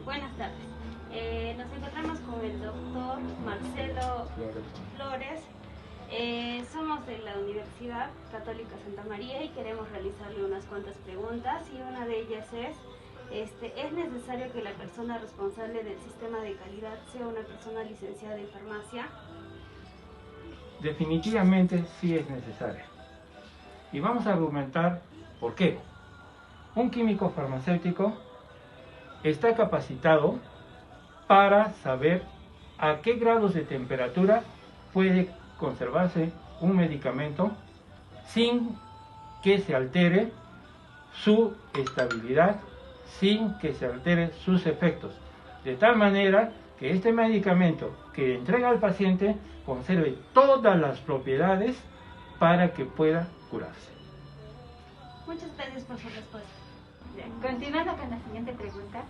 Buenas tardes. Nos encontramos con el doctor Marcelo Flores. Somos de la Universidad Católica Santa María y queremos realizarle unas cuantas preguntas, y una de ellas ¿es necesario que la persona responsable del sistema de calidad sea una persona licenciada en farmacia? Definitivamente sí es necesario. Y vamos a argumentar por qué. Un químico farmacéutico está capacitado para saber a qué grados de temperatura puede conservarse un medicamento sin que se altere su estabilidad, sin que se altere sus efectos, de tal manera que este medicamento que entrega al paciente conserve todas las propiedades para que pueda curarse. Muchas gracias por su respuesta. Continuando con la siguiente pregunta,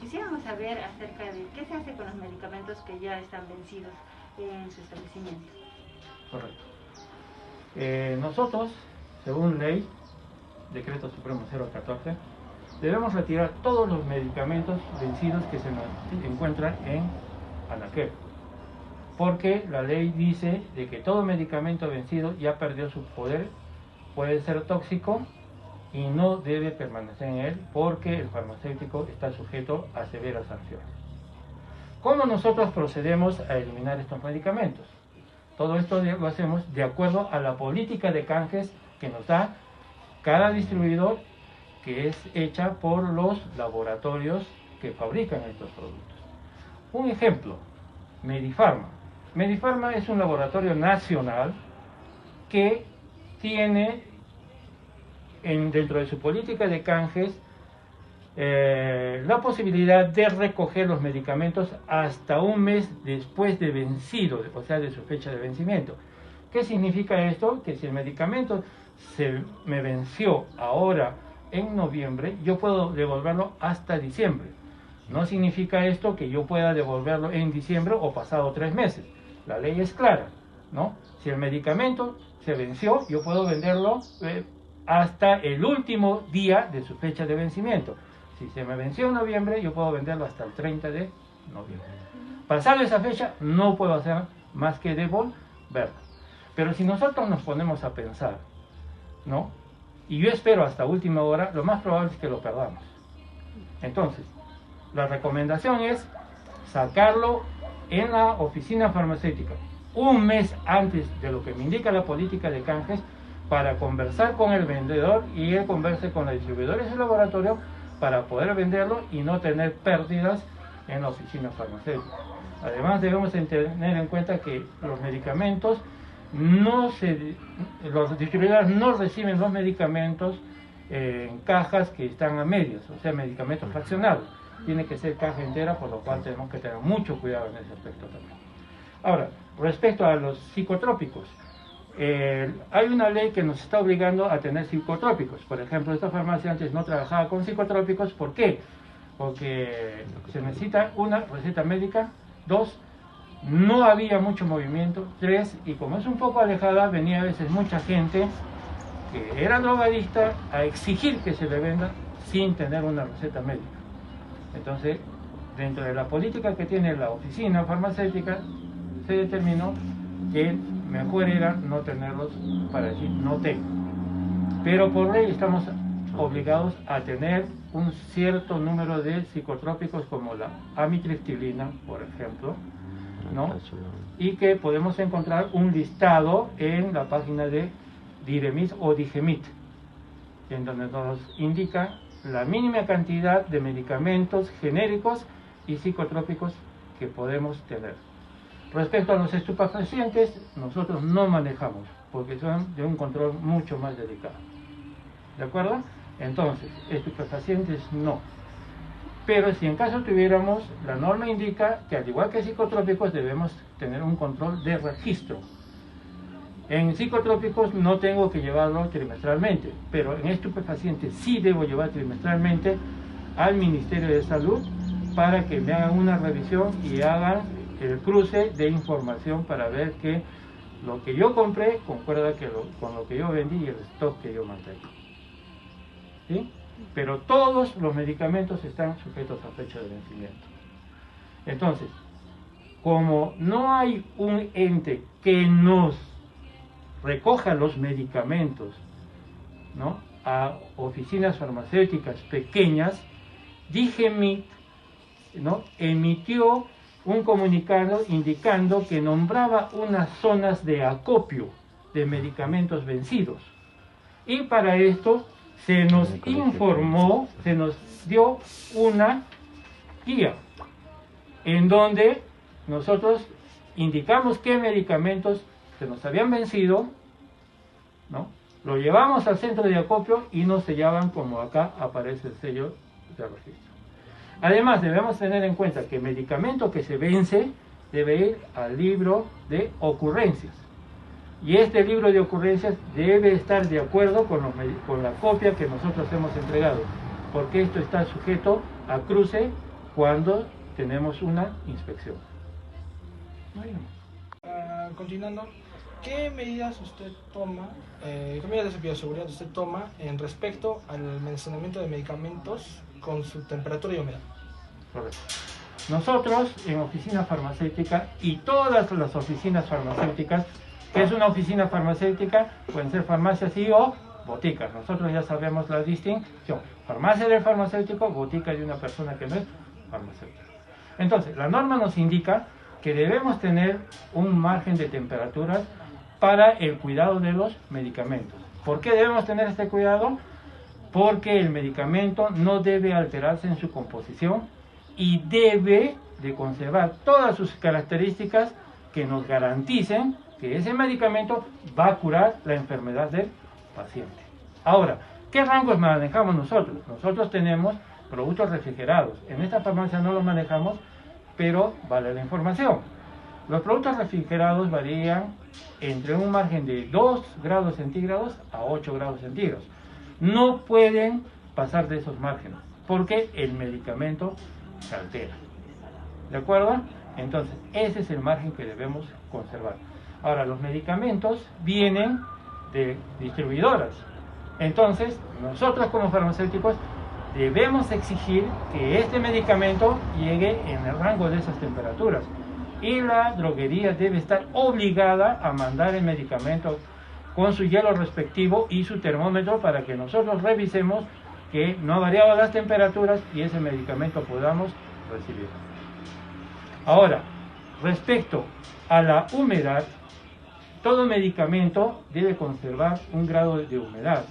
quisiéramos saber acerca de qué se hace con los medicamentos que ya están vencidos en su establecimiento. Correcto. Nosotros, según ley, Decreto Supremo 014, debemos retirar todos los medicamentos vencidos que se nos encuentran en anaquel, porque la ley dice de que todo medicamento vencido ya perdió su poder, puede ser tóxico y no debe permanecer en él, porque el farmacéutico está sujeto a severas sanciones. ¿Cómo nosotros procedemos a eliminar estos medicamentos? Todo esto lo hacemos de acuerdo a la política de canjes que nos da cada distribuidor, que es hecha por los laboratorios que fabrican estos productos. Un ejemplo, Medifarma. Medifarma es un laboratorio nacional que tiene dentro de su política de canjes la posibilidad de recoger los medicamentos hasta un mes después de vencido, o sea, de su fecha de vencimiento. ¿Qué significa esto? Que si el medicamento se me venció ahora en noviembre, yo puedo devolverlo hasta diciembre. No significa esto que yo pueda devolverlo en diciembre o pasado 3 meses. La ley es clara, ¿no? Si el medicamento se venció, yo puedo venderlo hasta el último día de su fecha de vencimiento. Si se me venció en noviembre, yo puedo venderlo hasta el 30 de noviembre. Pasado esa fecha, no puedo hacer más que devolverlo. Pero si nosotros nos ponemos a pensar, ¿no? Y yo espero hasta última hora, lo más probable es que lo perdamos. Entonces, la recomendación es sacarlo en la oficina farmacéutica un mes antes de lo que me indica la política de canjes, para conversar con el vendedor y él converse con los distribuidores del laboratorio para poder venderlo y no tener pérdidas en la oficina farmacéutica. Además, debemos tener en cuenta que los medicamentos los distribuidores no reciben los medicamentos en cajas que están a medias, o sea, medicamentos fraccionados. Tiene que ser caja entera, por lo cual tenemos que tener mucho cuidado en ese aspecto también. Ahora, respecto a los psicotrópicos, hay una ley que nos está obligando a tener psicotrópicos. Por ejemplo, esta farmacia antes no trabajaba con psicotrópicos. ¿Por qué? Porque se necesita una receta médica, 2, no había mucho movimiento, 3, y como es un poco alejada, venía a veces mucha gente que era drogadicta a exigir que se le venda sin tener una receta médica. Entonces, dentro de la política que tiene la oficina farmacéutica, se determinó que mejor era no tenerlos, para decir no tengo. Pero por ley estamos obligados a tener un cierto número de psicotrópicos, como la amitriptilina, por ejemplo, ¿no? Y que podemos encontrar un listado en la página de Diremis o Digemit, en donde nos indica la mínima cantidad de medicamentos genéricos y psicotrópicos que podemos tener. Respecto a los estupefacientes, nosotros no manejamos, porque son de un control mucho más delicado. ¿De acuerdo? Entonces, estupefacientes no. Pero si en caso tuviéramos, la norma indica que al igual que psicotrópicos debemos tener un control de registro. En psicotrópicos no tengo que llevarlo trimestralmente, pero en estupefacientes sí debo llevar trimestralmente al Ministerio de Salud para que me hagan una revisión y hagan el cruce de información para ver que lo que yo compré concuerda con lo que yo vendí y el stock que yo mantengo. ¿Sí? pero todos los medicamentos están sujetos a fecha de vencimiento. Entonces, como no hay un ente que nos recoja los medicamentos, ¿no?, a oficinas farmacéuticas pequeñas, DIGEMIT, ¿no?, emitió un comunicado indicando que nombraba unas zonas de acopio de medicamentos vencidos. Y para esto se nos informó, se nos dio una guía en donde nosotros indicamos qué medicamentos se nos habían vencido, ¿no? Lo llevamos al centro de acopio y nos sellaban como acá aparece el sello de registro. Además, debemos tener en cuenta que el medicamento que se vence debe ir al libro de ocurrencias. Y este libro de ocurrencias debe estar de acuerdo con la copia que nosotros hemos entregado, porque esto está sujeto a cruce cuando tenemos una inspección. Continuando, ¿qué medidas usted toma, qué medidas de bioseguridad usted toma en respecto al almacenamiento de medicamentos con su temperatura y humedad? Correcto. Nosotros en oficina farmacéutica y todas las oficinas farmacéuticas, que es una oficina farmacéutica, pueden ser farmacias y o boticas. Nosotros ya sabemos la distinción. Farmacia del farmacéutico, botica de una persona que no es farmacéutica. Entonces, la norma nos indica que debemos tener un margen de temperaturas para el cuidado de los medicamentos. ¿Por qué debemos tener este cuidado? Porque el medicamento no debe alterarse en su composición y debe de conservar todas sus características que nos garanticen que ese medicamento va a curar la enfermedad del paciente. Ahora, ¿qué rangos manejamos nosotros? Nosotros tenemos productos refrigerados. En esta farmacia no los manejamos, pero vale la información. Los productos refrigerados varían entre un margen de 2 grados centígrados a 8 grados centígrados. No pueden pasar de esos márgenes, porque el medicamento se altera. ¿De acuerdo? Entonces, ese es el margen que debemos conservar. Ahora, los medicamentos vienen de distribuidoras. Entonces, nosotros como farmacéuticos debemos exigir que este medicamento llegue en el rango de esas temperaturas. Y la droguería debe estar obligada a mandar el medicamento con su hielo respectivo y su termómetro para que nosotros revisemos que no ha variado las temperaturas y ese medicamento podamos recibir. Ahora, respecto a la humedad, todo medicamento debe conservar un grado de humedad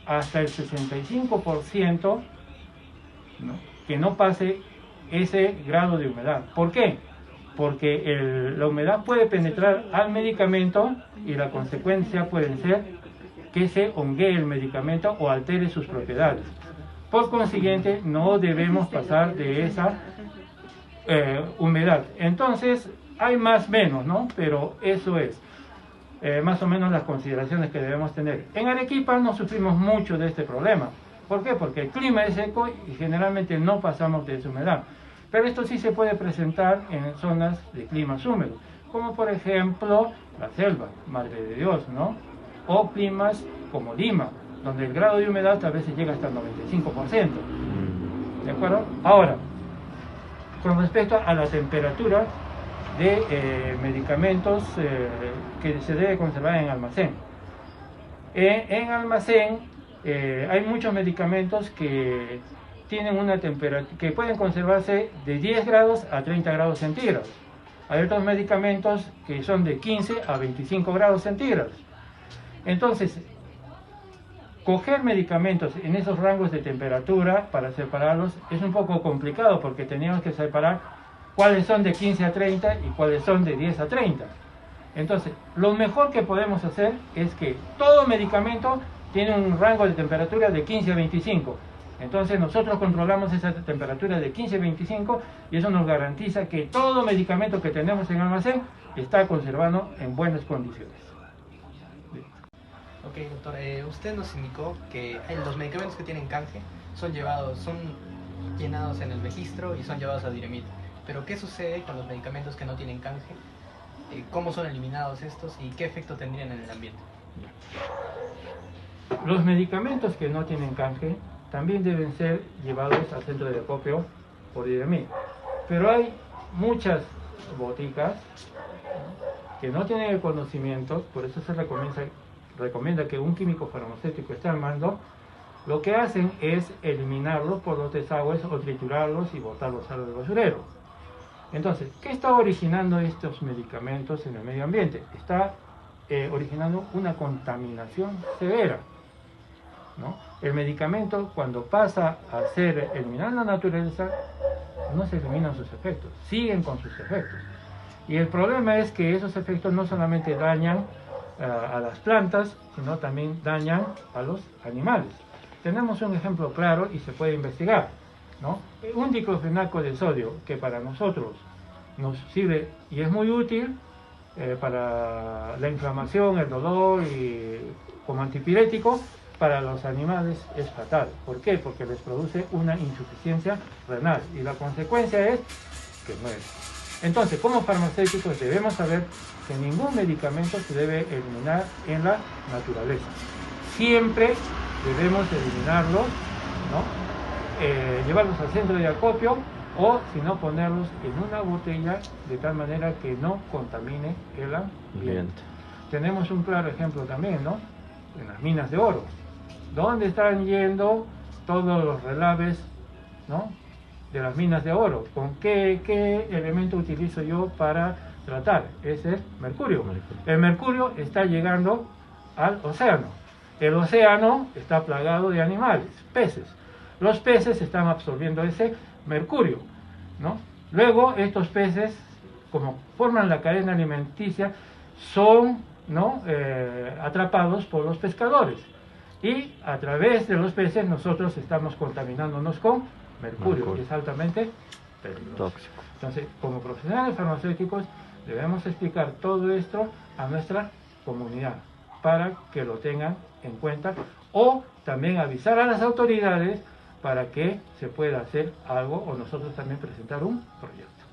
hasta el 65%, ¿no?, que no pase ese grado de humedad. ¿Por qué? Porque la humedad puede penetrar al medicamento y la consecuencia puede ser que se honguee el medicamento o altere sus propiedades. Por consiguiente, no debemos pasar de esa humedad. Entonces, hay más o menos, ¿no? Pero eso es más o menos las consideraciones que debemos tener. En Arequipa no sufrimos mucho de este problema. ¿Por qué? Porque el clima es seco y generalmente no pasamos de esa humedad. Pero esto sí se puede presentar en zonas de climas húmedos, como por ejemplo la selva, Madre de Dios, ¿no? O climas como Lima, donde el grado de humedad a veces llega hasta el 95%. ¿De acuerdo? Ahora, con respecto a la temperatura de medicamentos que se debe conservar en almacén. En almacén hay muchos medicamentos que tienen una temperatura que pueden conservarse de 10 grados a 30 grados centígrados. Hay otros medicamentos que son de 15 a 25 grados centígrados. Entonces, coger medicamentos en esos rangos de temperatura para separarlos es un poco complicado porque teníamos que separar cuáles son de 15 a 30 y cuáles son de 10 a 30. Entonces, lo mejor que podemos hacer es que todo medicamento tiene un rango de temperatura de 15 a 25. Entonces nosotros controlamos esa temperatura de 15 a 25 y eso nos garantiza que todo medicamento que tenemos en almacén está conservado en buenas condiciones. Ok, doctor, usted nos indicó que los medicamentos que tienen canje son llenados en el registro y son llevados a DIGEMIT. Pero ¿qué sucede con los medicamentos que no tienen canje? ¿Cómo son eliminados estos y qué efecto tendrían en el ambiente? Los medicamentos que no tienen canje también deben ser llevados al centro de acopio por IREMIT. Pero hay muchas boticas que no tienen el conocimiento, por eso se recomienda que un químico farmacéutico esté al mando. Lo que hacen es eliminarlos por los desagües o triturarlos y botarlos al basurero. Entonces, ¿qué está originando estos medicamentos en el medio ambiente? Está originando una contaminación severa, ¿no? El medicamento, cuando pasa a ser eliminado en la naturaleza, no se eliminan sus efectos, siguen con sus efectos. Y el problema es que esos efectos no solamente dañan a las plantas, sino también dañan a los animales. Tenemos un ejemplo claro y se puede investigar, ¿no? Un diclofenaco de sodio, que para nosotros nos sirve y es muy útil para la inflamación, el dolor y como antipirético, para los animales es fatal. ¿Por qué? Porque les produce una insuficiencia renal y la consecuencia es que mueren. Entonces, como farmacéuticos debemos saber que ningún medicamento se debe eliminar en la naturaleza. Siempre debemos eliminarlos, ¿no? Llevarlos al centro de acopio o, si no, ponerlos en una botella de tal manera que no contamine el ambiente. Tenemos un claro ejemplo también, ¿no? En las minas de oro. ¿Dónde están yendo todos los relaves, ¿no?, de las minas de oro? ¿Con qué elemento utilizo yo para tratar? Es el mercurio. El mercurio está llegando al océano. El océano está plagado de animales, peces. Los peces están absorbiendo ese mercurio, ¿no? Luego estos peces, como forman la cadena alimenticia, son, ¿no?, atrapados por los pescadores. Y a través de los peces nosotros estamos contaminándonos con mercurio, que es altamente peligroso. Tóxico. Entonces, como profesionales farmacéuticos, debemos explicar todo esto a nuestra comunidad para que lo tengan en cuenta, o también avisar a las autoridades para que se pueda hacer algo o nosotros también presentar un proyecto.